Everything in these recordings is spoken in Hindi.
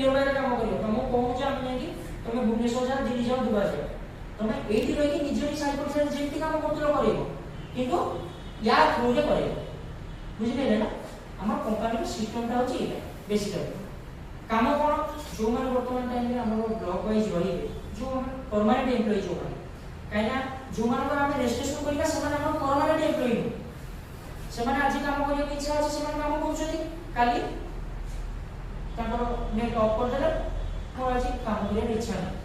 नियर बाय काम करियो तुम कहू जे हम कि तुम भुवनेश्वर जा दिल्ली जाओ दुबई जाओ तुम एठी रही कि निज साइड पर जेंति काम करतलो करियो किंतु या थ्रू रे करियो बुझिले ना हमर कंपनी रो सिस्टम ता होची एटा बेसिकली काम कोन जो माने वर्तमान टाइम रे हमर ब्लॉक वाइज रहिबे जो परमानेंट एम्प्लॉय जो माने काइना जो माने को हम रजिस्ट्रेशन करिका से माने हमर परमानेंट एम्प्लॉय से माने आज काम करियो कि इच्छा আছে से माने काम करछथि काली ताकर नेट ऑफ कर देले मोर आज काम करियो इच्छा नहीं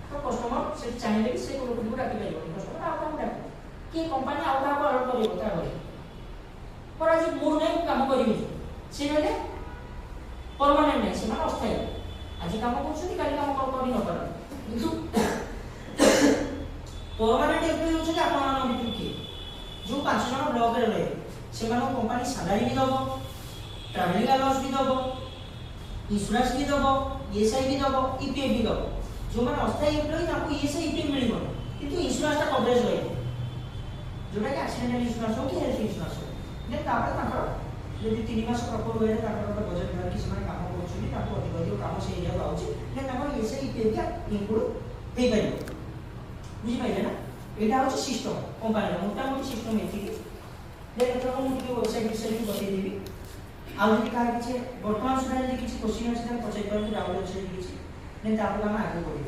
तो कस्टमर से चाहिले कि से लोक को डाकी पाइबो कस्टमर आ काम डाक कि कंपनी आउ का ऑर्डर करियो ता करी पर आज मूड नहीं काम करियो से माने परमानेंट नहीं से माने अस्थायी आज काम करछथि काली काम करी न कर किंतु परमानेंट एम्प्लॉय होछ कि आपण भितर की जो 5 जन ब्लॉक रे रहे से माने कंपनी सैलरी भी दबो ट्रैवलिंग अलाउंस भी दबो इंश्योरेंस भी दबो ईएसआई भी दबो ईपीएफ भी दबो जो माने अस्थायी एम्प्लॉय ताको ईएसआई ईपीएफ मिलिबो किंतु इंश्योरेंस ता कवरेज रहे जोटा कि एक्सीडेंटल इंश्योरेंस हो कि हेल्थ इंश्योरेंस हो ने तापर ताकर यदि 3 मास प्रॉपर होए ताकर बजट धर कि समय काम करछुनी ताको अधिक अधिक काम से एरिया आउची ने ताकर ईएसआई ईपीएफ का इंक्लूड हे पाइबो बुझि पाइले ना एटा होची सिस्टम कंपनी रो मोटा मोटी सिस्टम एथि देखो तो हम के वेबसाइट विषय में बतै देबी आ जदि का किछ वर्तमान सुधा जदि किछ क्वेश्चन अछि त पछै पर डाउट अछि किछ ने तापर हम आगे बढ़ी